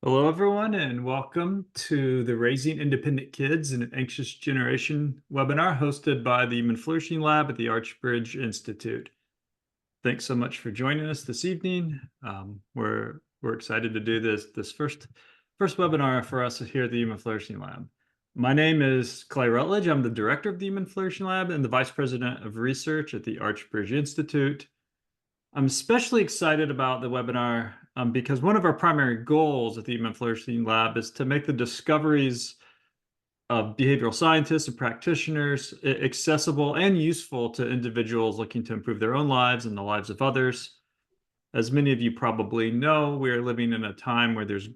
Hello, everyone, and welcome to the Raising Independent Kids in an Anxious Generation webinar hosted by the Human Flourishing Lab at the Archbridge Institute. Thanks so much for joining us this evening. We're excited to do this first webinar for us here at the Human Flourishing Lab. My name is Clay Routledge. I'm the director of the Human Flourishing Lab and the vice president of research at the Archbridge Institute. I'm especially excited about the webinar because one of our primary goals at the Human Flourishing Lab is to make the discoveries of behavioral scientists and practitioners accessible and useful to individuals looking to improve their own lives and the lives of others. As many of you probably know, we are living in a time where there's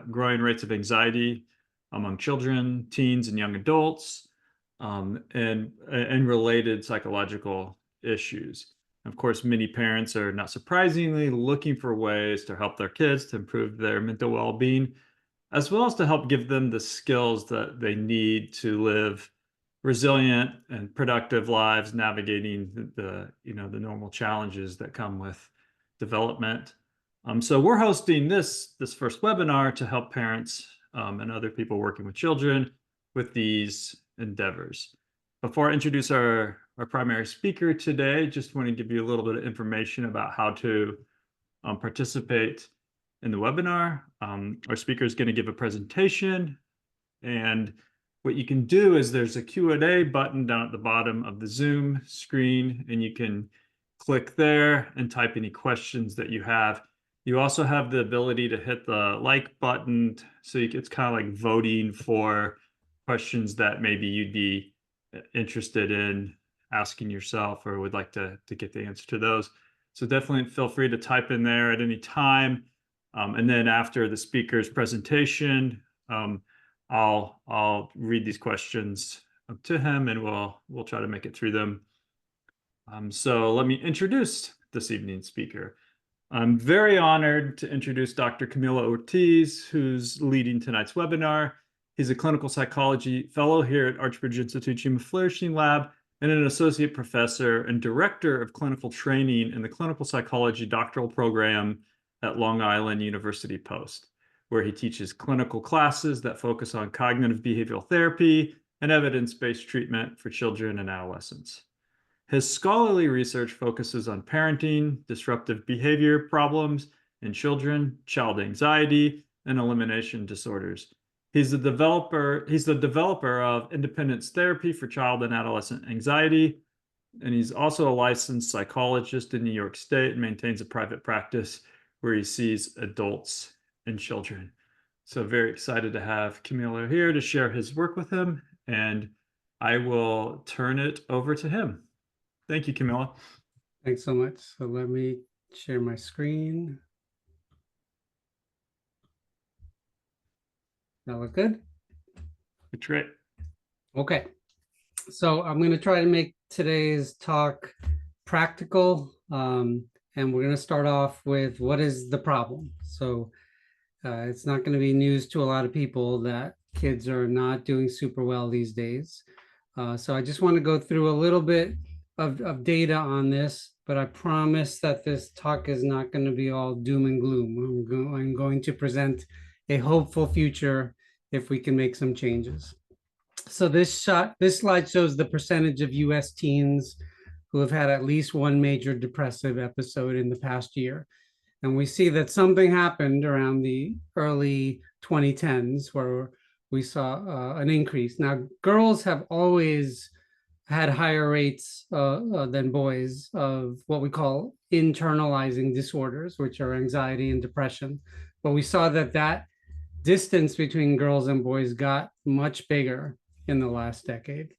growing rates of anxiety among children, teens, and young adults, and related psychological issues. Of course, many parents are, not surprisingly, looking for ways to help their kids to improve their mental well-being, as well as to help give them the skills that they need to live resilient and productive lives, navigating the normal challenges that come with development. So we're hosting this first webinar to help parents and other people working with children with these endeavors. Before I introduce our primary speaker today, just want to give you a little bit of information about how to participate in the webinar. Our speaker is going to give a presentation, and what you can do is there's a Q&A button down at the bottom of the Zoom screen, and you can click there and type any questions that you have. You also have the ability to hit the like button, so it's kind of like voting for questions that maybe you'd be interested in asking yourself or would like to get the answer to those. So definitely feel free to type in there at any time. And then after the speaker's presentation, I'll read these questions to him, and we'll try to make it through them. So let me introduce this evening's speaker. I'm very honored to introduce Dr. Camilo Ortiz, who's leading tonight's webinar. He's a clinical psychology fellow here at Archbridge Institute Human Flourishing Lab and an associate professor and director of clinical training in the clinical psychology doctoral program at Long Island University Post, where he teaches clinical classes that focus on cognitive behavioral therapy and evidence-based treatment for children and adolescents. His scholarly research focuses on parenting, disruptive behavior problems in children, child anxiety, and elimination disorders. He's the developer of independence therapy for child and adolescent anxiety, and he's also a licensed psychologist in New York State and maintains a private practice where he sees adults and children. So very excited to have Camilo here to share his work with him, and I will turn it over to him. Thank you, Camilo. Thanks so much. So let me share my screen. That look good? That's great. Okay. So I'm going to try to make today's talk practical. And we're going to start off with what is the problem. So it's not going to be news to a lot of people that kids are not doing super well these days. So I just want to go through a little bit of data on this, but I promise that this talk is not going to be all doom and gloom. I'm going to present a hopeful future if we can make some changes. So this slide shows the percentage of US teens who have had at least one major depressive episode in the past year. And we see that something happened around the early 2010s where we saw an increase. Now, girls have always had higher rates than boys of what we call internalizing disorders, which are anxiety and depression. But we saw that distance between girls and boys got much bigger in the last decade.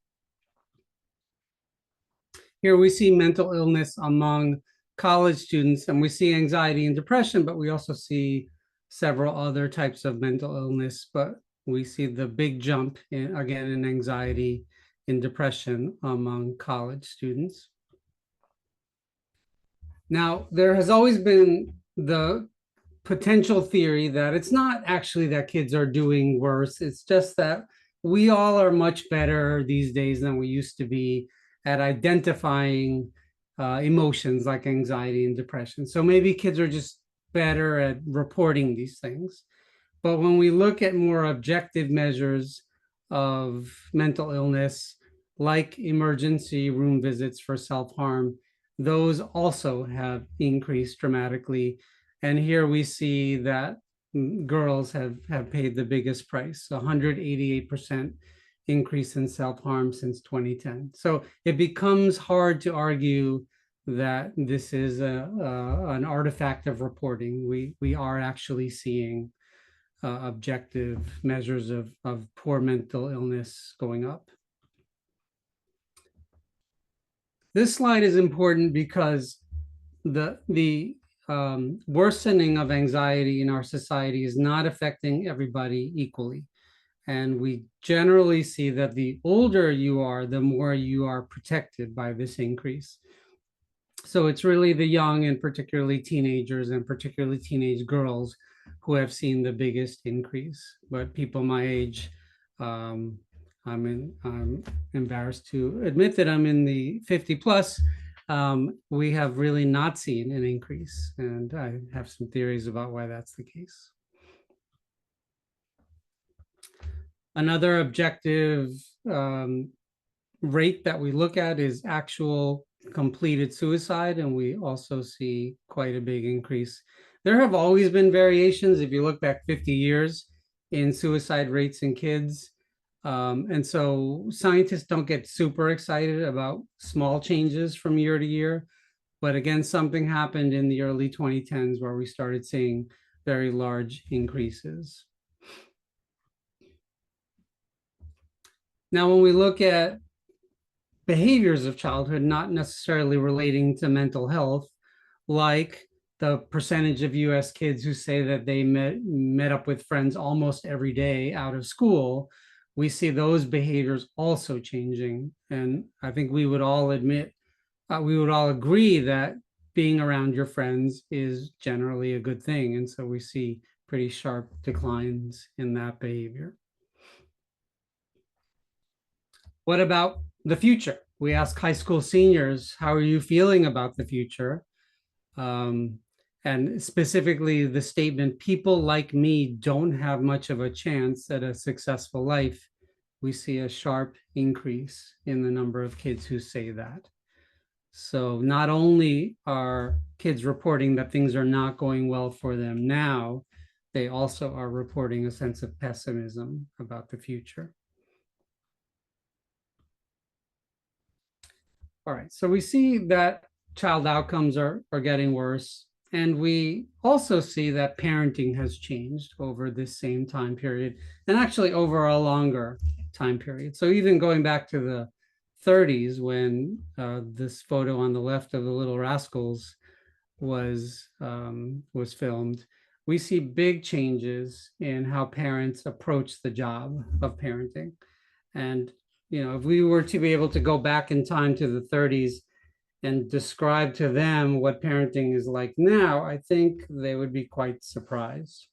Here we see mental illness among college students, and we see anxiety and depression, but we also see several other types of mental illness, but we see the big jump in anxiety and depression among college students. Now, there has always been the potential theory that it's not actually that kids are doing worse. It's just that we all are much better these days than we used to be at identifying emotions like anxiety and depression. So maybe kids are just better at reporting these things. But when we look at more objective measures of mental illness, like emergency room visits for self-harm, those also have increased dramatically. And here we see that girls have paid the biggest price, 188% increase in self-harm since 2010. So it becomes hard to argue that this is an artifact of reporting. We are actually seeing objective measures of poor mental illness going up. This slide is important because the worsening of anxiety in our society is not affecting everybody equally. And we generally see that the older you are, the more you are protected by this increase. So it's really the young and particularly teenagers and particularly teenage girls who have seen the biggest increase. But people my age, I'm embarrassed to admit that I'm in the 50 plus, we have really not seen an increase. And I have some theories about why that's the case. Another objective rate that we look at is actual completed suicide, and we also see quite a big increase. There have always been variations if you look back 50 years in suicide rates in kids. And so scientists don't get super excited about small changes from year to year. But again, something happened in the early 2010s where we started seeing very large increases. Now, when we look at behaviors of childhood, not necessarily relating to mental health, like the percentage of US kids who say that they met up with friends almost every day out of school, we see those behaviors also changing. And I think we would all admit, we would all agree that being around your friends is generally a good thing. And so we see pretty sharp declines in that behavior. What about the future? We ask high school seniors, how are you feeling about the future? And specifically the statement, people like me don't have much of a chance at a successful life. We see a sharp increase in the number of kids who say that. So not only are kids reporting that things are not going well for them now, they also are reporting a sense of pessimism about the future. All right, so we see that child outcomes are getting worse. And we also see that parenting has changed over this same time period, and actually over a longer time period. So even going back to the 30s, when this photo on the left of the Little Rascals was filmed, we see big changes in how parents approach the job of parenting. And you know, if we were to be able to go back in time to the 30s and describe to them what parenting is like now, I think they would be quite surprised.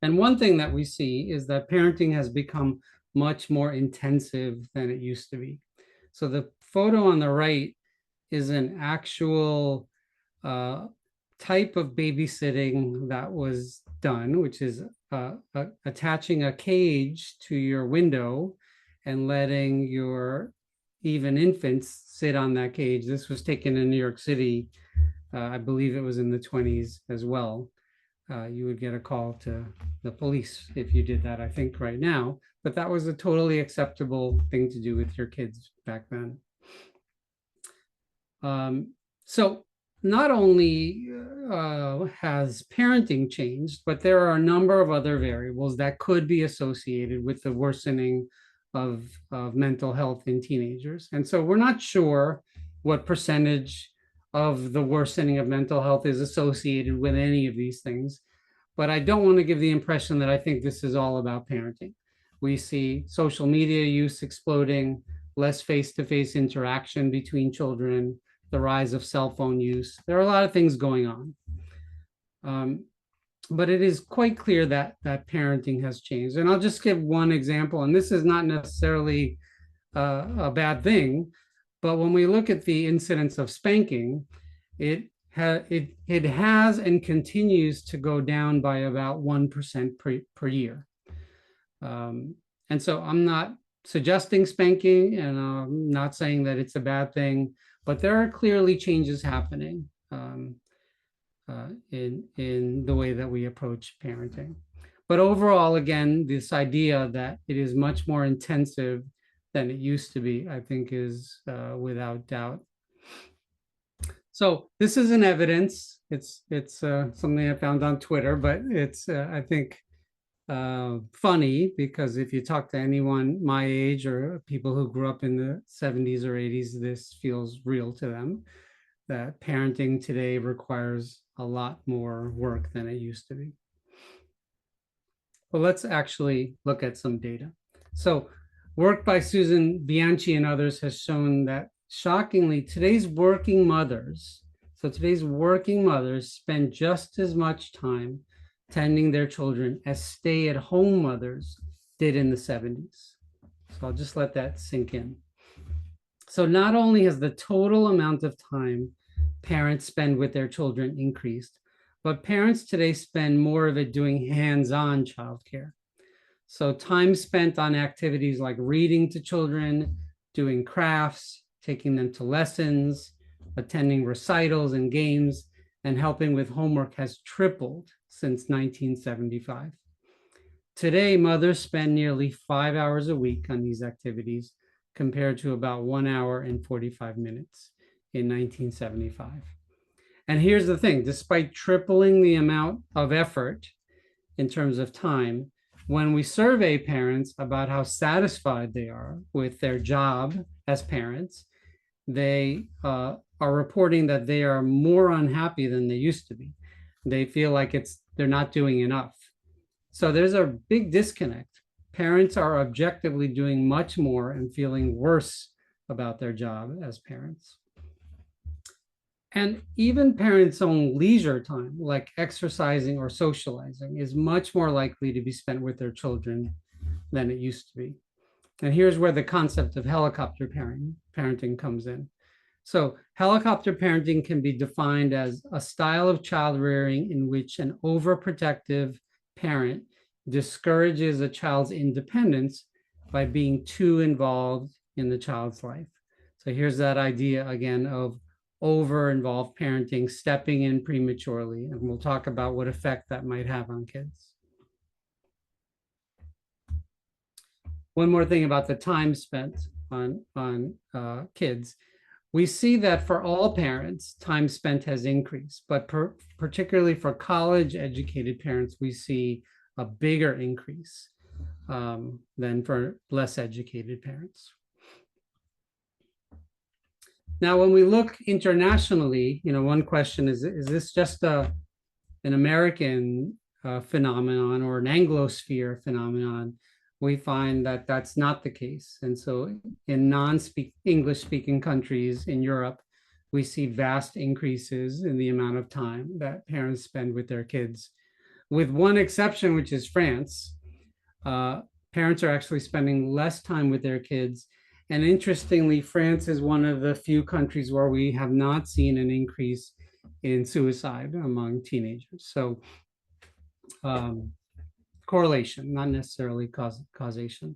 And one thing that we see is that parenting has become much more intensive than it used to be. So the photo on the right is an actual type of babysitting that was done, which is attaching a cage to your window and letting your even infants sit on that cage. This was taken in New York City. I believe it was in the 20s as well. You would get a call to the police if you did that, I think, right now. But that was a totally acceptable thing to do with your kids back then. So not only has parenting changed, but there are a number of other variables that could be associated with the worsening of mental health in teenagers. And so we're not sure what percentage of the worsening of mental health is associated with any of these things. But I don't want to give the impression that I think this is all about parenting. We see social media use exploding, less face-to-face interaction between children, the rise of cell phone use. There are a lot of things going on. But it is quite clear that parenting has changed. And I'll just give one example, and this is not necessarily a bad thing, but when we look at the incidence of spanking, it it has and continues to go down by about 1% per year. And so I'm not suggesting spanking, and I'm not saying that it's a bad thing, but there are clearly changes happening in the way that we approach parenting. But overall, again, this idea that it is much more intensive than it used to be, I think, is without doubt. So this is an evidence. It's something I found on Twitter, but it's I think funny, because if you talk to anyone my age or people who grew up in the 70s or 80s, this feels real to them, that parenting today requires a lot more work than it used to be. Well, let's actually look at some data. So work by Susan Bianchi and others has shown that, shockingly, today's working mothers spend just as much time tending their children as stay-at-home mothers did in the 70s. So I'll just let that sink in. So not only has the total amount of time parents spend with their children increased, but parents today spend more of it doing hands-on childcare. So time spent on activities like reading to children, doing crafts, taking them to lessons, attending recitals and games, and helping with homework has tripled since 1975. Today, mothers spend nearly 5 hours a week on these activities, compared to about 1 hour and 45 minutes in 1975. And here's the thing, despite tripling the amount of effort in terms of time, when we survey parents about how satisfied they are with their job as parents, they are reporting that they are more unhappy than they used to be. They feel like they're not doing enough. So there's a big disconnect. Parents are objectively doing much more and feeling worse about their job as parents. And even parents' own leisure time, like exercising or socializing, is much more likely to be spent with their children than it used to be. And here's where the concept of helicopter parenting comes in. So helicopter parenting can be defined as a style of child rearing in which an overprotective parent discourages a child's independence by being too involved in the child's life. So here's that idea again of over-involved parenting, stepping in prematurely, and we'll talk about what effect that might have on kids. One more thing about the time spent on kids. We see that for all parents, time spent has increased, but particularly for college-educated parents, we see a bigger increase than for less educated parents. Now, when we look internationally, one question is this just an American phenomenon or an Anglosphere phenomenon? We find that that's not the case. And so in non-English speaking countries in Europe, we see vast increases in the amount of time that parents spend with their kids, with one exception, which is France. Parents are actually spending less time with their kids. And interestingly, France is one of the few countries where we have not seen an increase in suicide among teenagers. So correlation, not necessarily causation.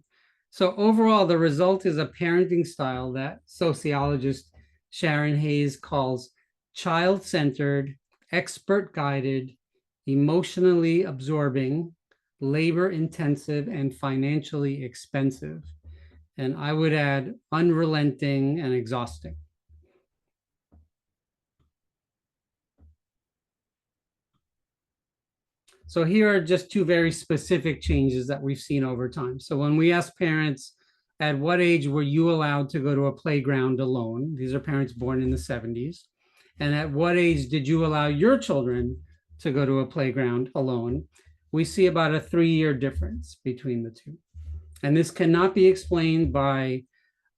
So overall, the result is a parenting style that sociologist Sharon Hayes calls child-centered, expert-guided, emotionally absorbing, labor-intensive, and financially expensive. And I would add unrelenting and exhausting. So here are just two very specific changes that we've seen over time. So when we ask parents, at what age were you allowed to go to a playground alone? These are parents born in the 70s. And at what age did you allow your children to go to a playground alone? We see about a 3-year difference between the two. And this cannot be explained by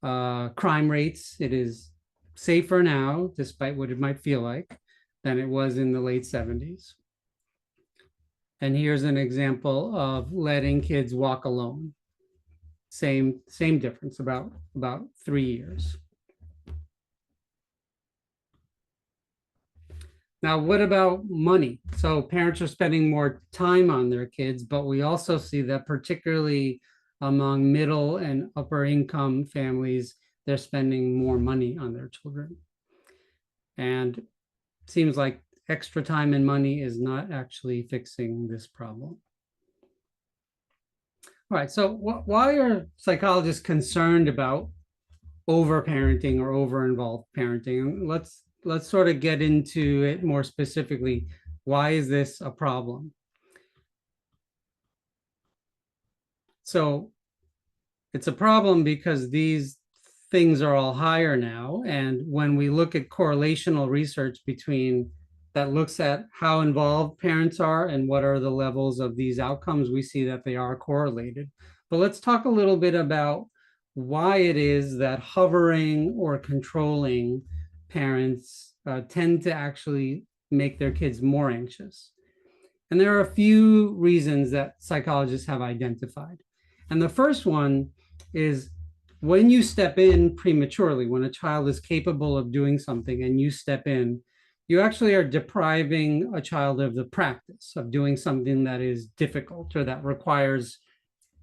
crime rates. It is safer now, despite what it might feel like, than it was in the late 70s. And here's an example of letting kids walk alone. Same difference, about 3 years. Now, what about money? So parents are spending more time on their kids, but we also see that particularly among middle and upper income families, they're spending more money on their children. And it seems like extra time and money is not actually fixing this problem. All right, so why are psychologists concerned about over-parenting or over-involved parenting? Let's sort of get into it more specifically. Why is this a problem? So it's a problem because these things are all higher now. And when we look at correlational research between that looks at how involved parents are and what are the levels of these outcomes, we see that they are correlated. But let's talk a little bit about why it is that hovering or controlling parents tend to actually make their kids more anxious. And there are a few reasons that psychologists have identified. And the first one is when you step in prematurely, when a child is capable of doing something and you step in, you actually are depriving a child of the practice of doing something that is difficult or that requires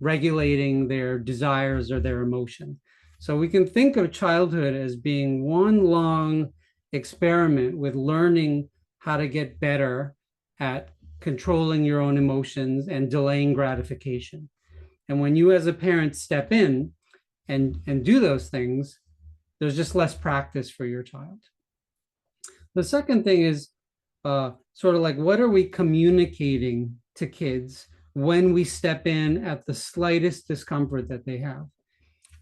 regulating their desires or their emotion. So we can think of childhood as being one long experiment with learning how to get better at controlling your own emotions and delaying gratification. And when you as a parent step in and do those things, there's just less practice for your child. The second thing is sort of like, what are we communicating to kids when we step in at the slightest discomfort that they have?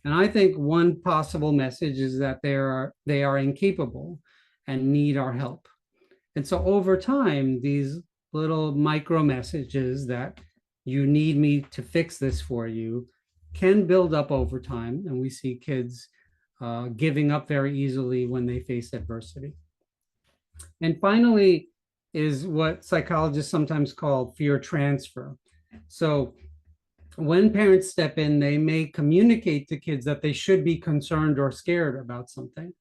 And I think one possible message is that they are incapable and need our help. And so over time, these little micro messages that you need me to fix this for you can build up over time. And we see kids giving up very easily when they face adversity. And finally is what psychologists sometimes call fear transfer. So when parents step in, they may communicate to kids that they should be concerned or scared about something.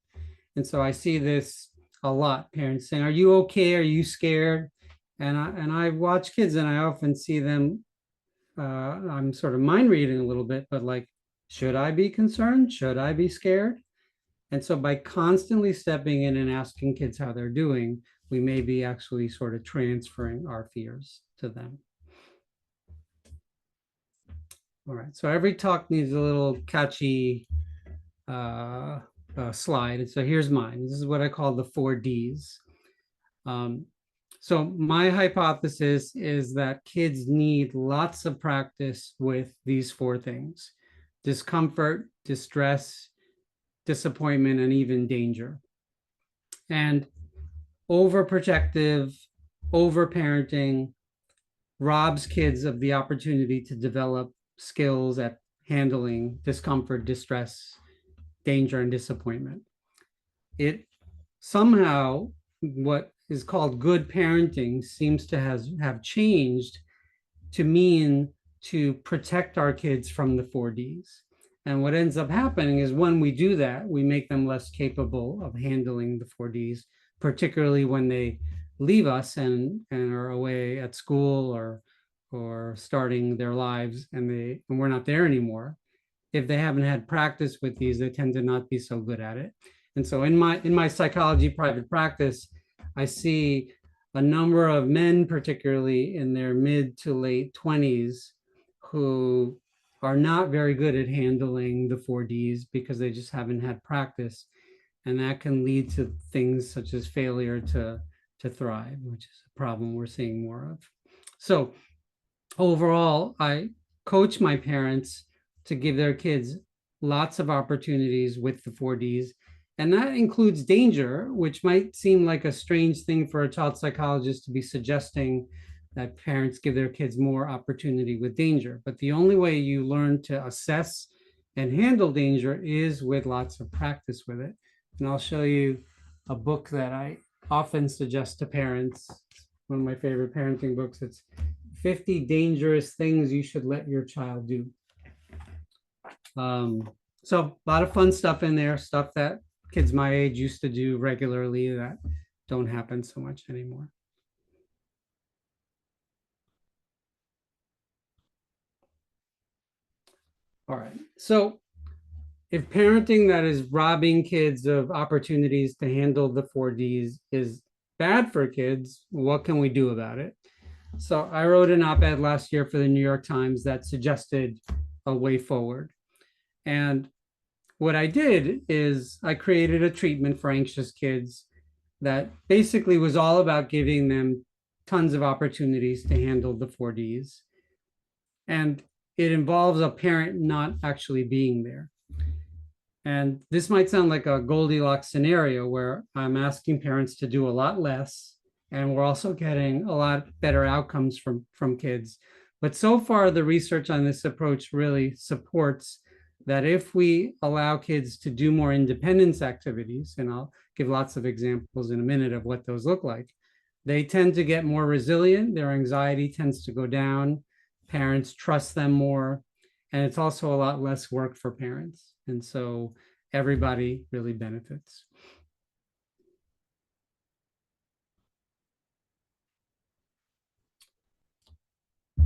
And so I see this a lot, parents saying, are you okay? Are you scared? And I watch kids and I often see them, I'm sort of mind reading a little bit, but like, should I be concerned? Should I be scared? And so by constantly stepping in and asking kids how they're doing, we may be actually sort of transferring our fears to them. All right, so every talk needs a little catchy slide. And so here's mine. This is what I call the 4 Ds. So my hypothesis is that kids need lots of practice with these 4 things: discomfort, distress, disappointment, and even danger. And overprotective, overparenting robs kids of the opportunity to develop skills at handling discomfort, distress, danger, and disappointment. It somehow, what is called good parenting seems to have changed to mean to protect our kids from the 4 Ds. And what ends up happening is when we do that, we make them less capable of handling the 4 Ds, particularly when they leave us and are away at school or starting their lives and we're not there anymore. If they haven't had practice with these, they tend to not be so good at it. And so in my psychology private practice, I see a number of men, particularly in their mid to late 20s, who are not very good at handling the 4 Ds because they just haven't had practice. And that can lead to things such as failure to thrive, which is a problem we're seeing more of. So overall, I coach my parents to give their kids lots of opportunities with the 4 Ds. And that includes danger, which might seem like a strange thing for a child psychologist to be suggesting that parents give their kids more opportunity with danger. But the only way you learn to assess and handle danger is with lots of practice with it. And I'll show you a book that I often suggest to parents. One of my favorite parenting books. It's 50 Dangerous Things You Should Let Your Child Do. So a lot of fun stuff in there, stuff that kids my age used to do regularly that don't happen so much anymore. All right. So if parenting that is robbing kids of opportunities to handle the 4Ds is bad for kids, what can we do about it? So I wrote an op-ed last year for the New York Times that suggested a way forward. And what I did is I created a treatment for anxious kids that basically was all about giving them tons of opportunities to handle the 4Ds. And it involves a parent not actually being there. And this might sound like a Goldilocks scenario where I'm asking parents to do a lot less, and we're also getting a lot better outcomes from kids. But so far, the research on this approach really supports that if we allow kids to do more independence activities, and I'll give lots of examples in a minute of what those look like, they tend to get more resilient, their anxiety tends to go down, parents trust them more, and it's also a lot less work for parents. And so everybody really benefits.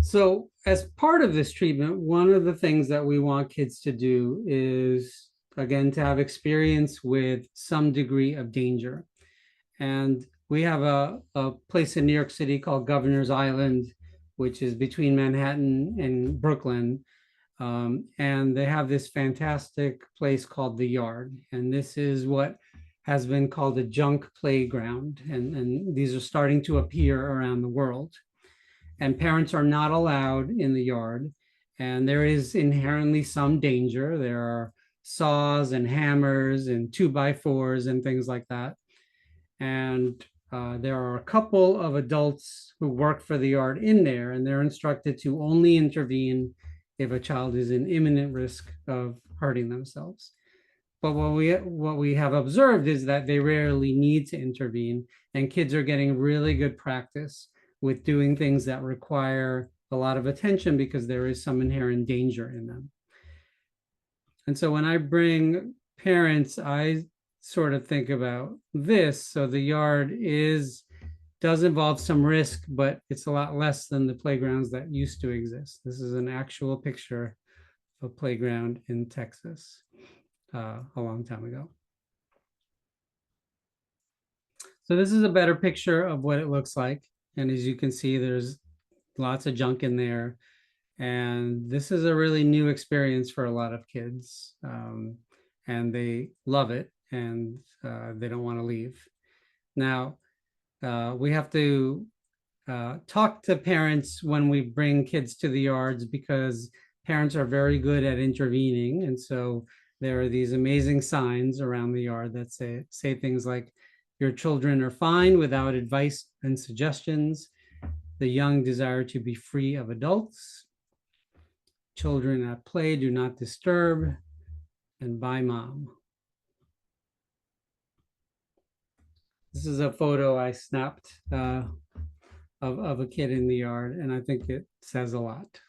So as part of this treatment, one of the things that we want kids to do is, again, to have experience with some degree of danger. And we have a place in New York City called Governor's Island, which is between Manhattan and Brooklyn. And they have this fantastic place called the Yard. And this is what has been called a junk playground. And these are starting to appear around the world. And parents are not allowed in the Yard. And there is inherently some danger. There are saws and hammers and 2x4s and things like that. And there are a couple of adults who work for the Yard in there, and they're instructed to only intervene if a child is in imminent risk of hurting themselves. But what we have observed is that they rarely need to intervene, and kids are getting really good practice with doing things that require a lot of attention because there is some inherent danger in them. And so when I bring parents, I sort of think about this. So the Yard does involve some risk, but it's a lot less than the playgrounds that used to exist. This is an actual picture of a playground in Texas a long time ago. So this is a better picture of what it looks like. And as you can see, there's lots of junk in there. And this is a really new experience for a lot of kids. And they love it, and they don't want to leave. Now, we have to talk to parents when we bring kids to the Yards, because parents are very good at intervening. And so there are these amazing signs around the Yard that say things like, your children are fine without advice and suggestions. The young desire to be free of adults. Children at play do not disturb. And bye, mom. This is a photo I snapped of a kid in the Yard, and I think it says a lot.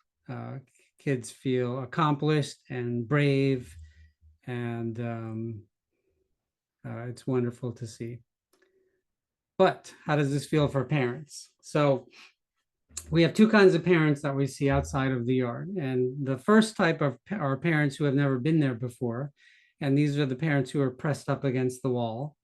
Kids feel accomplished and brave, and it's wonderful to see. But how does this feel for parents? So we have two kinds of parents that we see outside of the Yard. And the first type are parents who have never been there before. And these are the parents who are pressed up against the wall,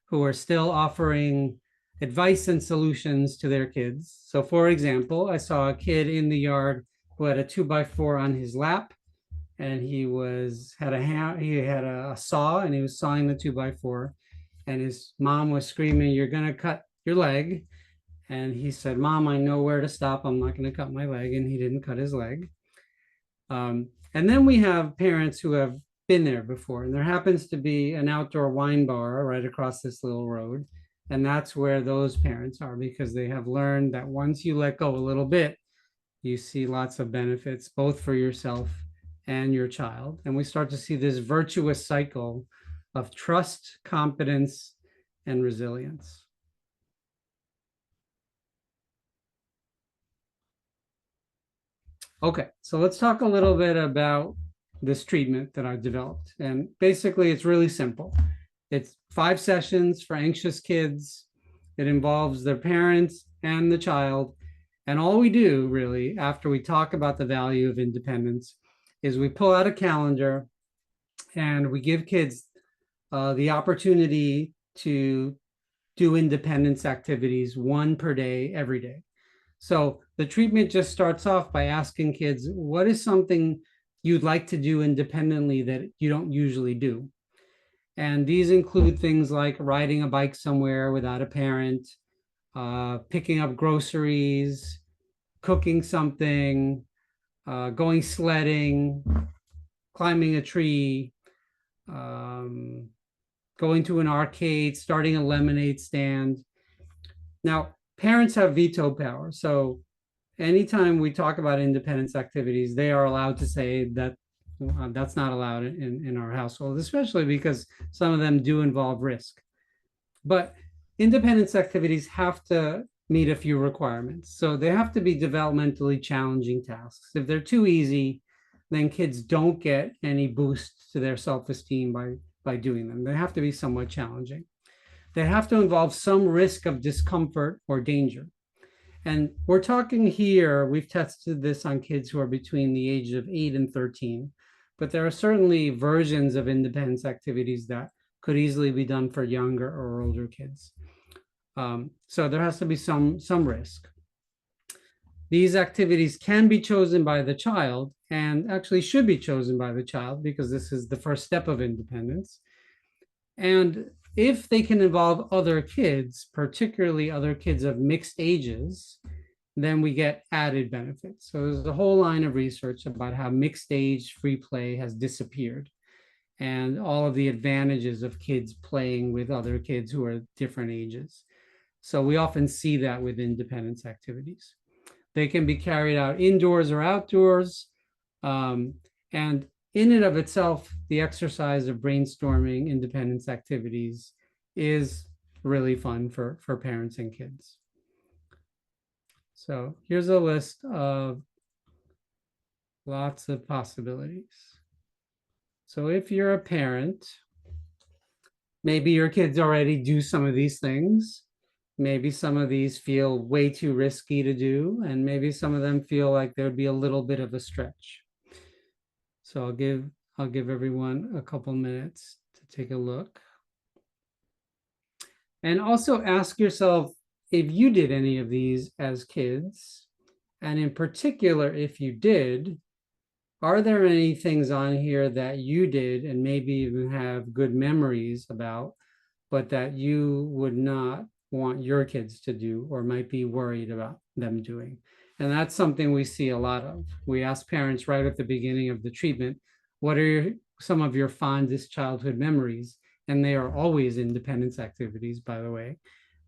who are still offering advice and solutions to their kids. So for example, I saw a kid in the Yard who had a 2x4 on his lap, and he had a saw, and he was sawing the 2x4. And his mom was screaming, "You're gonna cut your leg." And he said, "Mom, I know where to stop. I'm not gonna cut my leg." And he didn't cut his leg. And then we have parents who have been there before, and there happens to be an outdoor wine bar right across this little road. And that's where those parents are, because they have learned that once you let go a little bit, you see lots of benefits, both for yourself and your child. And we start to see this virtuous cycle of trust, competence, and resilience. Okay, so let's talk a little bit about this treatment that I've developed. And basically, it's really simple. It's 5 sessions for anxious kids. It involves their parents and the child. And all we do really after we talk about the value of independence is we pull out a calendar and we give kids the opportunity to do independence activities, one per day, every day. So the treatment just starts off by asking kids, what is something you'd like to do independently that you don't usually do? And these include things like riding a bike somewhere without a parent, picking up groceries, cooking something, going sledding, climbing a tree, going to an arcade, starting a lemonade stand. Now, parents have veto power. So anytime we talk about independence activities, they are allowed to say that that's not allowed in our household, especially because some of them do involve risk. But independence activities have to meet a few requirements. So they have to be developmentally challenging tasks. If they're too easy, then kids don't get any boost to their self-esteem by doing them. They have to be somewhat challenging. They have to involve some risk of discomfort or danger. And we're talking here, we've tested this on kids who are between the ages of 8 and 13, but there are certainly versions of independence activities that could easily be done for younger or older kids. So there has to be some risk. These activities can be chosen by the child and actually should be chosen by the child because this is the first step of independence. And if they can involve other kids, particularly other kids of mixed ages, then we get added benefits. So there's a whole line of research about how mixed age free play has disappeared and all of the advantages of kids playing with other kids who are different ages. So we often see that with independence activities. They can be carried out indoors or outdoors. And in and of itself, the exercise of brainstorming independence activities is really fun for parents and kids. So here's a list of lots of possibilities. So if you're a parent, maybe your kids already do some of these things. Maybe some of these feel way too risky to do, and maybe some of them feel like there would be a little bit of a stretch. So I'll give everyone a couple minutes to take a look. And also ask yourself if you did any of these as kids, and in particular, if you did, are there any things on here that you did and maybe even have good memories about, but that you would not want your kids to do or might be worried about them doing? And that's something we see a lot of. We ask parents right at the beginning of the treatment, what are some of your fondest childhood memories? And they are always independence activities, by the way.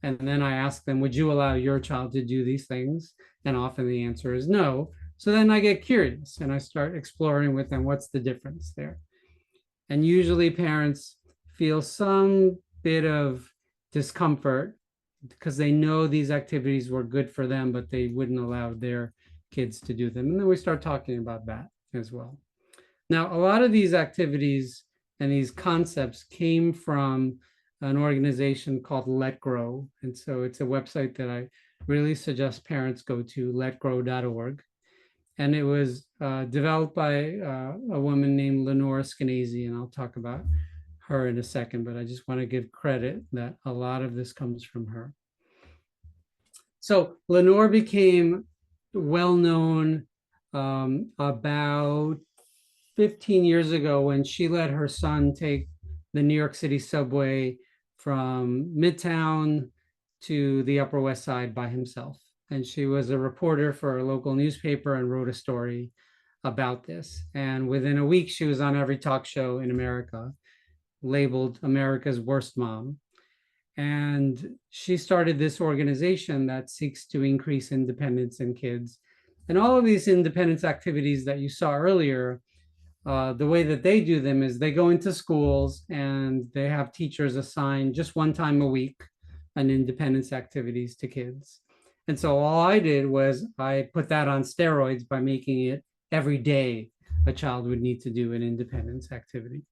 And then I ask them, would you allow your child to do these things? And often the answer is no. So then I get curious and I start exploring with them, what's the difference there? And usually parents feel some bit of discomfort because they know these activities were good for them, but they wouldn't allow their kids to do them. And then we start talking about that as well. Now, a lot of these activities and these concepts came from an organization called Let Grow. And so it's a website that I really suggest parents go to, letgrow.org. And it was developed by a woman named Lenore Skenazy, and I'll talk about her in a second, but I just want to give credit that a lot of this comes from her. So Lenore became well-known about 15 years ago when she let her son take the New York City subway from Midtown to the Upper West Side by himself. And she was a reporter for a local newspaper and wrote a story about this. And within a week, she was on every talk show in America, labeled America's Worst Mom. And she started this organization that seeks to increase independence in kids. And all of these independence activities that you saw earlier, the way that they do them is they go into schools and they have teachers assign just one time a week an independence activities to kids. And so all I did was I put that on steroids by making it every day a child would need to do an independence activity.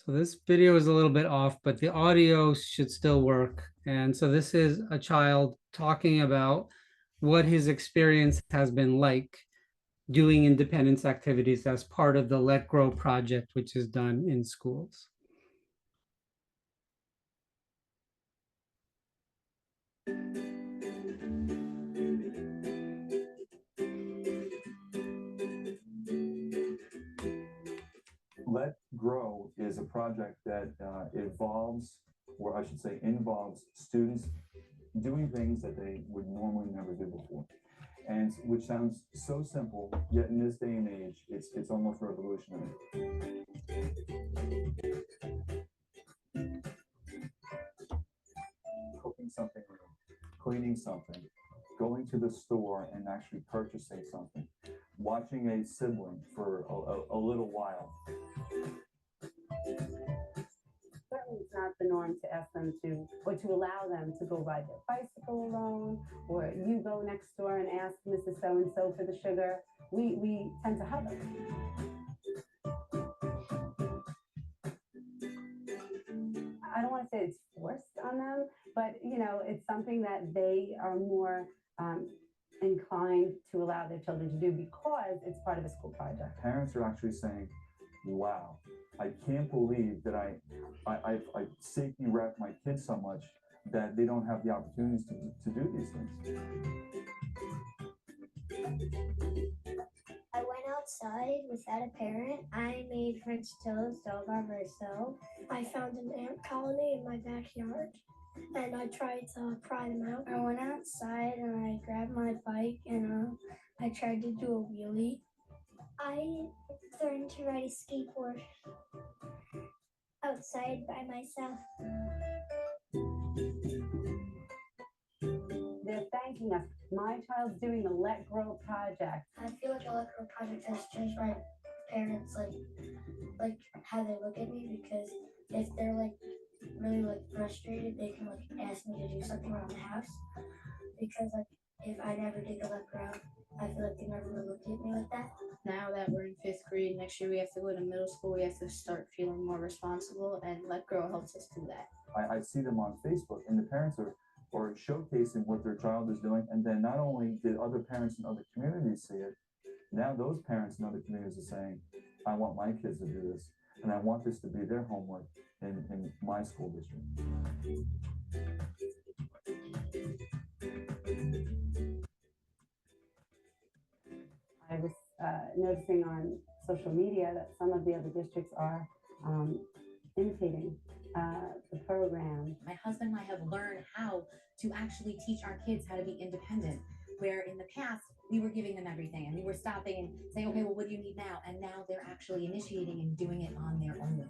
So this video is a little bit off, but the audio should still work. And so this is a child talking about what his experience has been like doing independence activities as part of the Let Grow project, which is done in schools. Let Grow is a project that evolves, or I should say involves, students doing things that they would normally never do before. And which sounds so simple, yet in this day and age, it's almost revolutionary. Cooking something new, cleaning something, going to the store and actually purchasing something, watching a sibling for a little while. Certainly it's not the norm to ask them to, or to allow them to go ride their bicycle alone, or you go next door and ask Mrs. So-and-so for the sugar. We tend to hug them. I don't want to say it's forced on them, but it's something that they are more inclined to allow their children to do because it's part of a school project. Parents are actually saying, wow, I can't believe that I safety wrap my kids so much that they don't have the opportunities to do these things. I went outside without a parent. I made French toast all by myself. I found an ant colony in my backyard and I tried to pry them out. I went outside and I grabbed my bike and I tried to do a wheelie. I learned to ride a skateboard outside by myself. They're thanking us. My child's doing the Let Grow project. I feel like the Let Grow project has changed my parents, like how they look at me, because if they're really frustrated, they can ask me to do something around the house. Because if I never did the Let Grow, I feel like they never would look at me like that. Now that we're in 5th grade, next year we have to go to middle school, we have to start feeling more responsible, and Let Grow helps us do that. I see them on Facebook, and the parents are showcasing what their child is doing, and then not only did other parents in other communities see it, now those parents in other communities are saying, I want my kids to do this, and I want this to be their homework in my school district. I was noticing on social media that some of the other districts are imitating the program. My husband and I have learned how to actually teach our kids how to be independent, where in the past we were giving them everything and we were stopping and saying, okay, well, what do you need now? And now they're actually initiating and doing it on their own.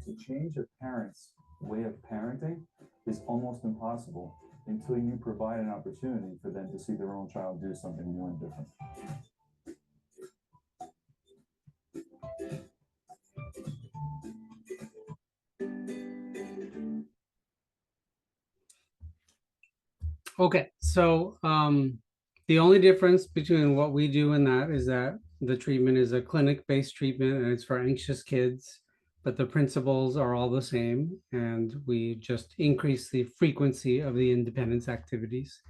To change a parent's way of parenting is almost impossible until you provide an opportunity for them to see their own child do something new and different. Okay, so the only difference between what we do and that is that the treatment is a clinic-based treatment and it's for anxious kids, but the principles are all the same, and we just increase the frequency of the independence activities.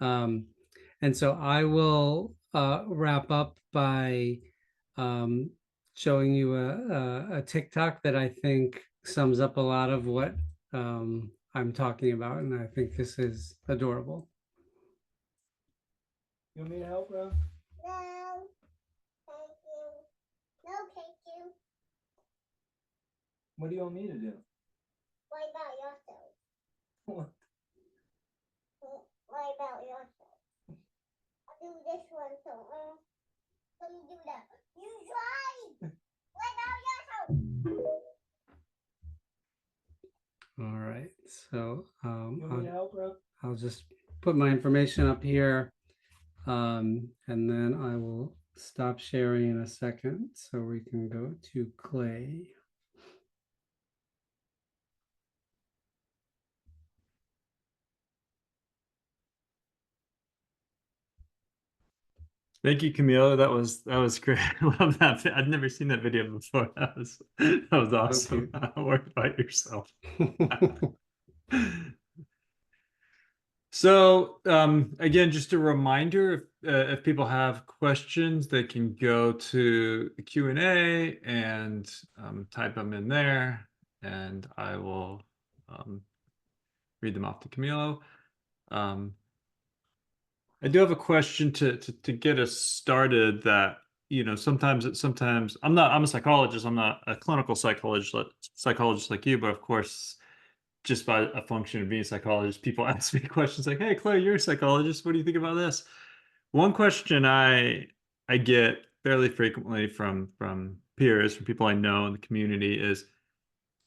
And so I will wrap up by showing you a TikTok that I think sums up a lot of what I'm talking about, and I think this is adorable. You want me to help, bro? No, thank you. No, thank you. What do you want me to do? What about yourself? What? What about yourself? I'll do this one, so let me do that. You try! What about yourself? All right, so You want me to help, bro? I'll just put my information up here, and then I will stop sharing in a second so we can go to Clay. Thank you, Camilo. That was great. I love that. I'd never seen that video before. That was awesome. Worry about yourself. So again, just a reminder, if people have questions, they can go to the Q&A and type them in there, and I will read them off to Camilo. I do have a question to get us started that, sometimes I'm a psychologist, I'm not a clinical psychologist like you, but of course, just by a function of being a psychologist, people ask me questions like, "Hey, Claire, you're a psychologist. What do you think about this?" One question I get fairly frequently from peers, from people I know in the community is,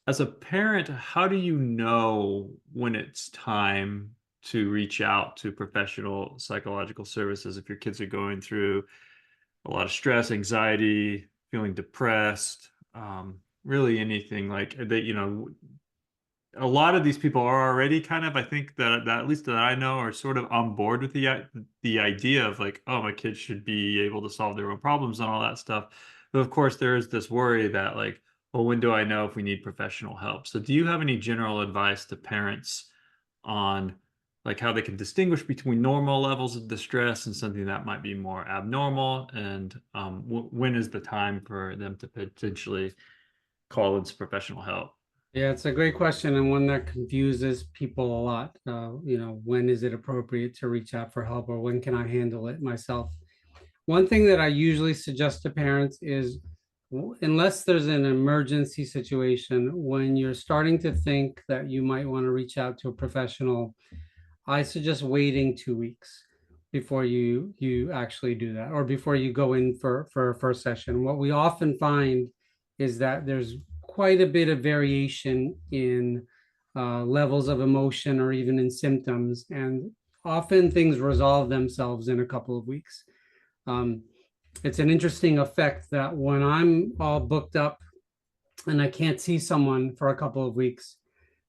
as a parent, how do you know when it's time to reach out to professional psychological services if your kids are going through a lot of stress, anxiety, feeling depressed, really anything like that, a lot of these people are already kind of, I think that at least that I know, are sort of on board with the idea of like, oh, my kids should be able to solve their own problems and all that stuff. But of course, there is this worry that like, well, when do I know if we need professional help? So do you have any general advice to parents on like how they can distinguish between normal levels of distress and something that might be more abnormal? And when is the time for them to potentially call in some professional help? Yeah, it's a great question and one that confuses people a lot. When is it appropriate to reach out for help, or when can I handle it myself? One thing that I usually suggest to parents is, unless there's an emergency situation, when you're starting to think that you might want to reach out to a professional, I suggest waiting 2 weeks before you actually do that, or before you go in for a first session. What we often find is that there's quite a bit of variation in levels of emotion or even in symptoms, and often things resolve themselves in a couple of weeks. It's an interesting effect that when I'm all booked up and I can't see someone for a couple of weeks,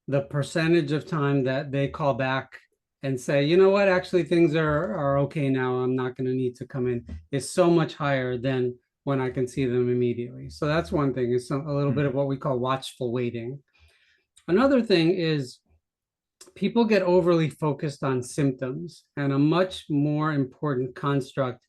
the percentage of time that they call back and say, you know what, actually things are okay now, I'm not going to need to come in, is so much higher than when I can see them immediately. So that's one thing, is a little bit of what we call watchful waiting. Another thing is people get overly focused on symptoms, and a much more important construct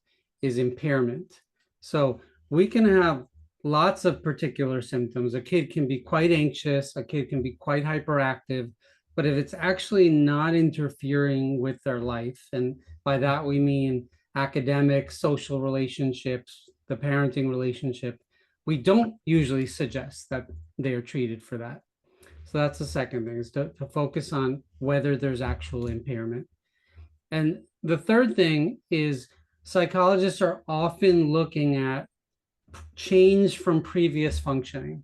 is impairment. So we can have lots of particular symptoms. A kid can be quite anxious, a kid can be quite hyperactive, but if it's actually not interfering with their life, and by that we mean academic, social relationships, the parenting relationship, we don't usually suggest that they are treated for that. So that's the second thing, is to focus on whether there's actual impairment. And the third thing is, psychologists are often looking at change from previous functioning.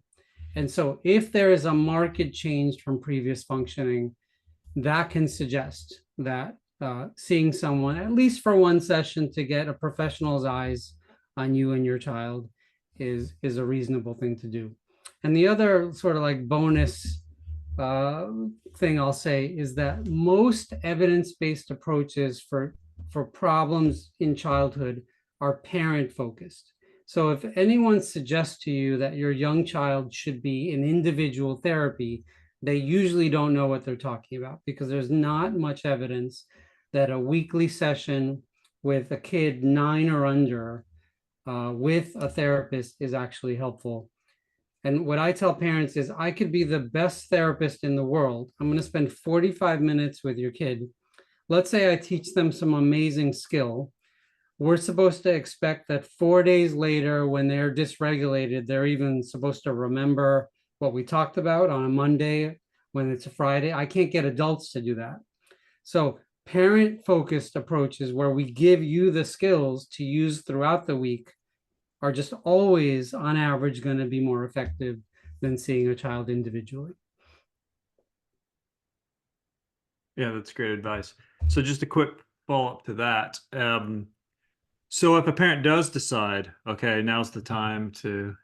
And so if there is a marked change from previous functioning, that can suggest that seeing someone, at least for one session, to get a professional's eyes on you and your child is a reasonable thing to do. And the other sort of like bonus thing I'll say is that most evidence-based approaches for problems in childhood are parent focused. So if anyone suggests to you that your young child should be in individual therapy, they usually don't know what they're talking about, because there's not much evidence that a weekly session with a kid 9 or under with a therapist is actually helpful. And what I tell parents is, I could be the best therapist in the world. I'm going to spend 45 minutes with your kid. Let's say I teach them some amazing skill. We're supposed to expect that 4 days later, when they're dysregulated, they're even supposed to remember what we talked about on a Monday when it's a Friday. I can't get adults to do that. So parent-focused approaches, where we give you the skills to use throughout the week, are just always, on average, going to be more effective than seeing a child individually. Yeah, that's great advice. So just a quick follow-up to that. So if a parent does decide, okay, now's the time to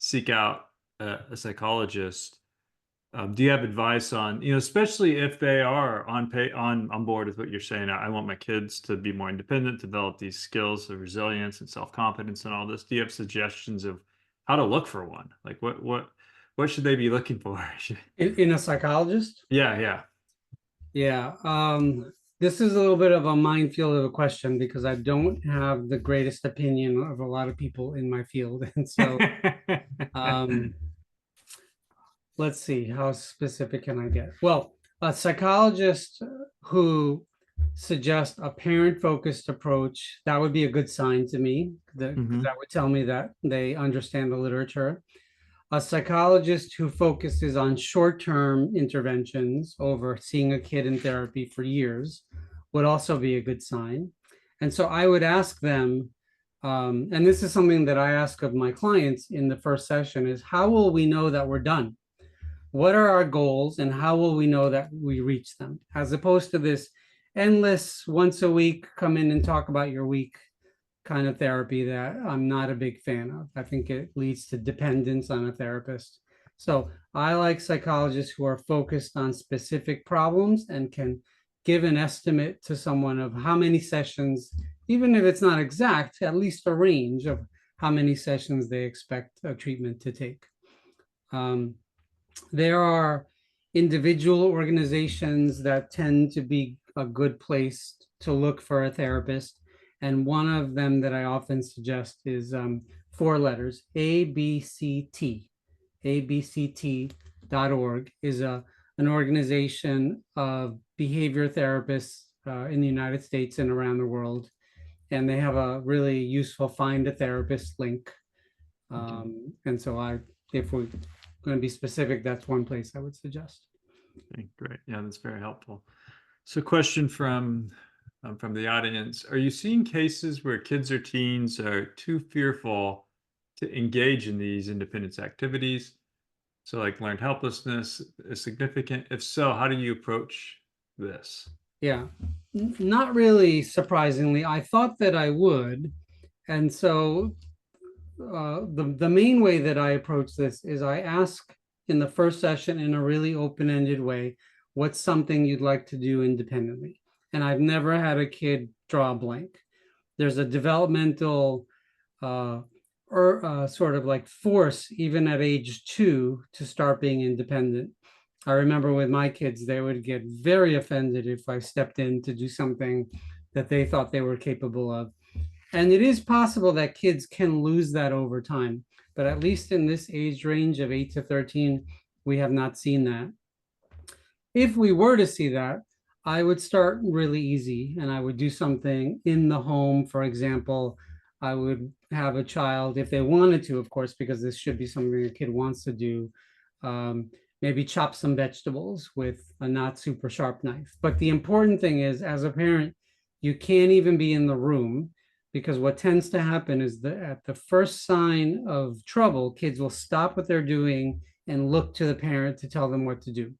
seek out a psychologist, Do you have advice on, especially if they are on board with what you're saying? I want my kids to be more independent, develop these skills of resilience and self-confidence and all this. Do you have suggestions of how to look for one? Like what should they be looking for? In a psychologist? Yeah. Yeah. This is a little bit of a minefield of a question because I don't have the greatest opinion of a lot of people in my field. And so let's see, how specific can I get? Well, a psychologist who suggests a parent-focused approach, that would be a good sign to me. That would tell me that they understand the literature. A psychologist who focuses on short-term interventions over seeing a kid in therapy for years would also be a good sign. And so I would ask them, and this is something that I ask of my clients in the first session, is how will we know that we're done? What are our goals and how will we know that we reach them? As opposed to this endless once a week, come in and talk about your week kind of therapy that I'm not a big fan of. I think it leads to dependence on a therapist. So I like psychologists who are focused on specific problems and can give an estimate to someone of how many sessions, even if it's not exact, at least a range of how many sessions they expect a treatment to take. There are individual organizations that tend to be a good place to look for a therapist. And one of them that I often suggest is 4 letters, ABCT. ABCT.org is an organization of behavior therapists in the United States and around the world. And they have a really useful find a therapist link. And so if we're going to be specific, that's one place I would suggest. Okay, great. Yeah, that's very helpful. So question from the audience. Are you seeing cases where kids or teens are too fearful to engage in these independence activities? So like learned helplessness is significant. If so, how do you approach this? Yeah, not really surprisingly. I thought that I would. And so the main way that I approach this is I ask in the first session in a really open-ended way, what's something you'd like to do independently? And I've never had a kid draw a blank. There's a developmental sort of like force, even at age 2, to start being independent. I remember with my kids, they would get very offended if I stepped in to do something that they thought they were capable of. And it is possible that kids can lose that over time, but at least in this age range of 8 to 13, we have not seen that. If we were to see that, I would start really easy and I would do something in the home. For example, I would have a child, if they wanted to, of course, because this should be something a kid wants to do, maybe chop some vegetables with a not super sharp knife. But the important thing is, as a parent, you can't even be in the room, because what tends to happen is that at the first sign of trouble, kids will stop what they're doing and look to the parent to tell them what to do.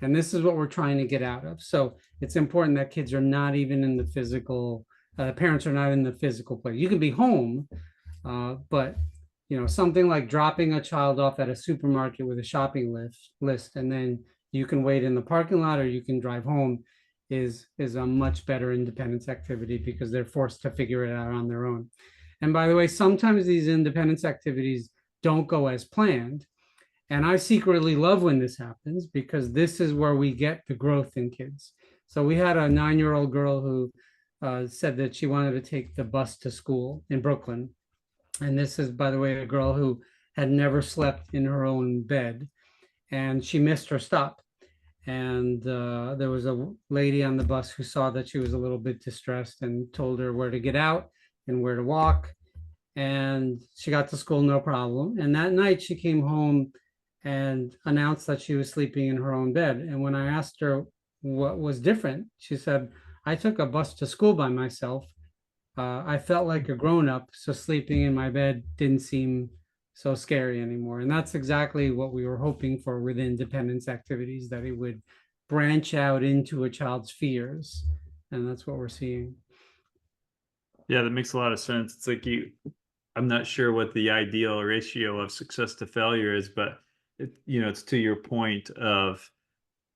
And this is what we're trying to get out of. So it's important that kids are not even in the physical, parents are not in the physical place. You can be home, but something like dropping a child off at a supermarket with a shopping list, and then you can wait in the parking lot or you can drive home is a much better independence activity because they're forced to figure it out on their own. And by the way, sometimes these independence activities don't go as planned. And I secretly love when this happens because this is where we get the growth in kids. So we had a 9-year-old girl who said that she wanted to take the bus to school in Brooklyn. And this is, by the way, a girl who had never slept in her own bed. And she missed her stop. And there was a lady on the bus who saw that she was a little bit distressed and told her where to get out and where to walk. And she got to school, no problem. And that night she came home and announced that she was sleeping in her own bed. And when I asked her what was different, she said, I took a bus to school by myself. I felt like a grown-up, so sleeping in my bed didn't seem so scary anymore. And that's exactly what we were hoping for with independence activities, that it would branch out into a child's fears. And that's what we're seeing. Yeah, that makes a lot of sense. It's like I'm not sure what the ideal ratio of success to failure is, but it's to your point of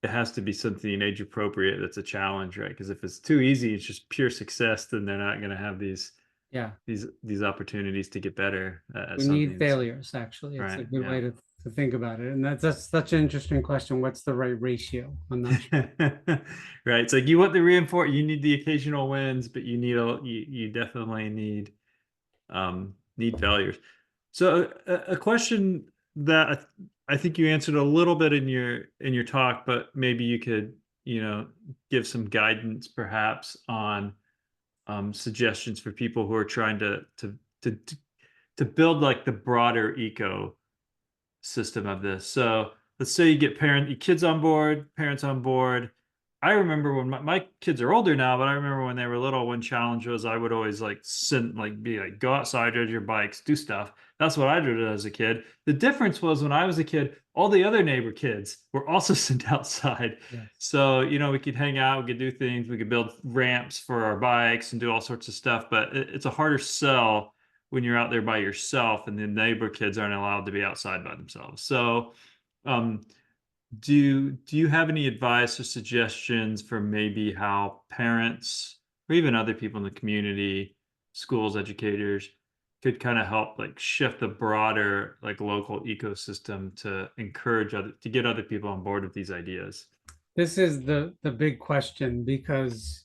it has to be something age appropriate that's a challenge, right? Because if it's too easy, it's just pure success, then they're not going to have these Yeah, these opportunities to get better at we something. need failures, actually. It's a Right, good yeah. way to think about it. And that's such an interesting question. What's the right ratio? I'm not sure. Right. It's like you want the reinforce, you need the occasional wins, but you need you definitely need failures. So a question that I think you answered a little bit in your talk, but maybe you could, give some guidance perhaps on suggestions for people who are trying to to build like the broader ecosystem of this. So let's say you get your kids on board, parents on board. I remember when my kids are older now, but I remember when they were little, one challenge was I would always be like, go outside, ride your bikes, do stuff. That's what I did as a kid. The difference was when I was a kid, all the other neighbor kids were also sent outside. Yes. So, we could hang out, we could do things, we could build ramps for our bikes and do all sorts of stuff, but it's a harder sell when you're out there by yourself and the neighbor kids aren't allowed to be outside by themselves. So, um, do you have any advice or suggestions for maybe how parents or even other people in the community, schools, educators could kind of help like shift the broader like local ecosystem to encourage to get other people on board with these ideas? This is the big question because,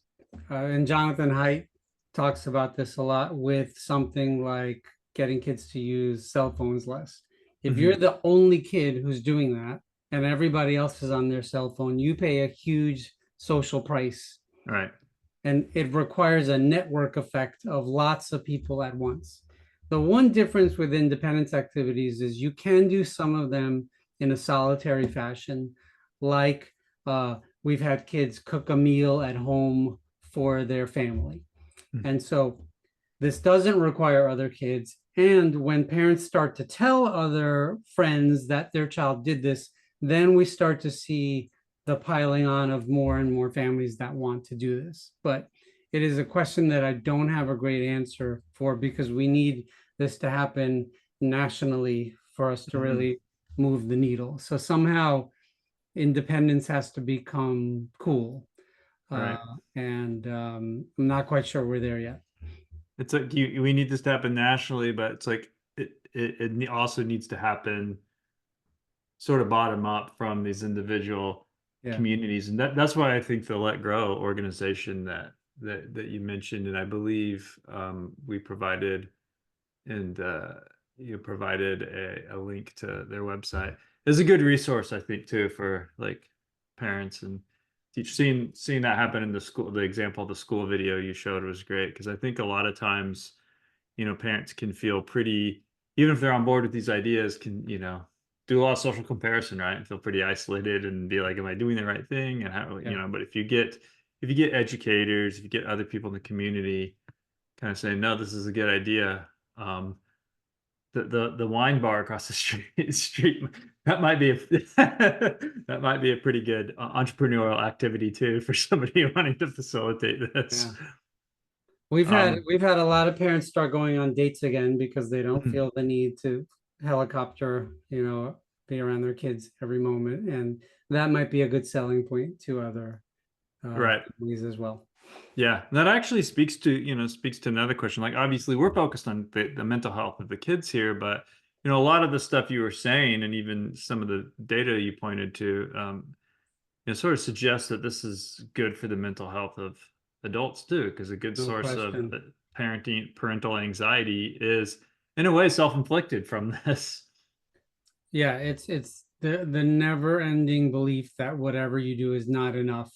and Jonathan Haidt talks about this a lot with something like getting kids to use cell phones less. If you're the only kid who's doing that and everybody else is on their cell phone, you pay a huge social price. Right. And it requires a network effect of lots of people at once. The one difference with independence activities is you can do some of them in a solitary fashion, like we've had kids cook a meal at home for their family. And so this doesn't require other kids. And when parents start to tell other friends that their child did this, then we start to see the piling on of more and more families that want to do this. But it is a question that I don't have a great answer for because we need this to happen nationally for us to really move the needle. So somehow independence has to become cool. Right. And I'm not quite sure we're there yet. It's like we need this to happen nationally, but it's like it also needs to happen sort of bottom up from these individual communities, and that's why I think the Let Grow organization that you mentioned, and I believe we provided, and you provided a link to their website, is a good resource, I think, too, for like parents and teachers. Seeing that happen in the school, the example of the school video you showed was great, because I think a lot of times, parents can feel pretty, even if they're on board with these ideas, can do a lot of social comparison, right? And feel pretty isolated and be like, am I doing the right thing? And how, but if you get educators, if you get other people in the community kind of saying, no, this is a good idea. The wine bar across the street that might be that might be a pretty good entrepreneurial activity too for somebody wanting to facilitate this. Yeah. We've had a lot of parents start going on dates again because they don't feel the need to helicopter, be around their kids every moment, and that might be a good selling point to other families as well. Yeah, that actually speaks to another question. Like, obviously, we're focused on the mental health of the kids here, but a lot of the stuff you were saying, and even some of the data you pointed to, sort of suggests that this is good for the mental health of adults too, because a good source of parental anxiety is, in a way, self-inflicted from this. Yeah, it's the never-ending belief that whatever you do is not enough.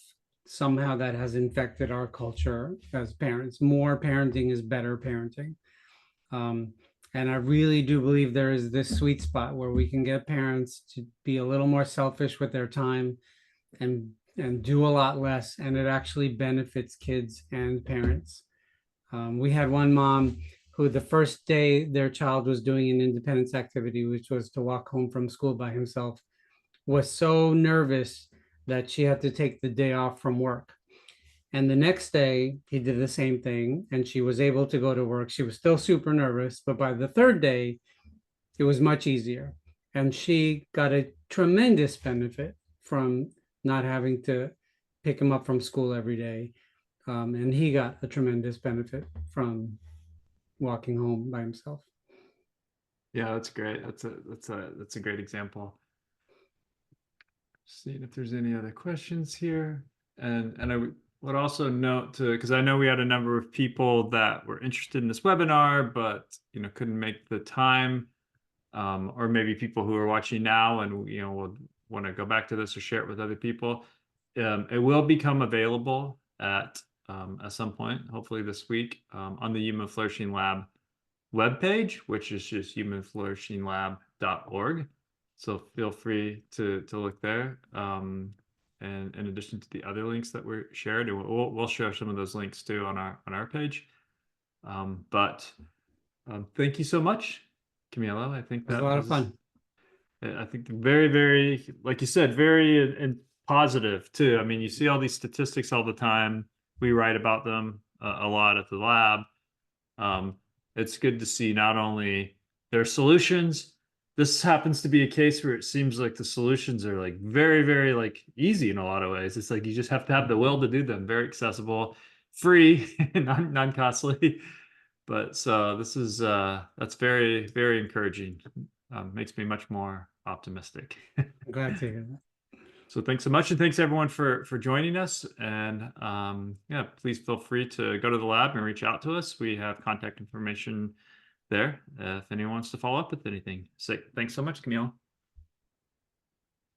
Somehow that has infected our culture as parents. More parenting is better parenting. And I really do believe there is this sweet spot where we can get parents to be a little more selfish with their time and do a lot less, and it actually benefits kids and parents. We had one mom who the first day their child was doing an independence activity, which was to walk home from school by himself, was so nervous that she had to take the day off from work. And the next day he did the same thing and she was able to go to work. She was still super nervous, but by the third day, it was much easier. and she got a tremendous benefit from not having to pick him up from school every day. And he got a tremendous benefit from walking home by himself. Yeah, that's great. That's a great example. Seeing if there's any other questions here. And I would also note to, because I know we had a number of people that were interested in this webinar, but couldn't make the time, or maybe people who are watching now and will want to go back to this or share it with other people. It will become available at some point, hopefully this week, on the Human Flourishing Lab webpage, which is just humanflourishinglab.org. So feel free to look there. And in addition to the other links that were shared, and we'll share some of those links too on our page. But thank you so much, Camilo. I think that was a lot of fun. I think very, very, like you said, very and positive too. I mean, you see all these statistics all the time. We write about them a lot at the lab. It's good to see not only their solutions. This happens to be a case where it seems like the solutions are like very, very like easy in a lot of ways. It's like you just have to have the will to do them. Very accessible, free, non-costly. But so this is that's very, very encouraging. Makes me much more optimistic. I'm glad to hear that. So thanks so much, and thanks everyone for joining us. And yeah, please feel free to go to the lab and reach out to us. We have contact information there if anyone wants to follow up with anything. So thanks so much, Camille.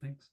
Thanks.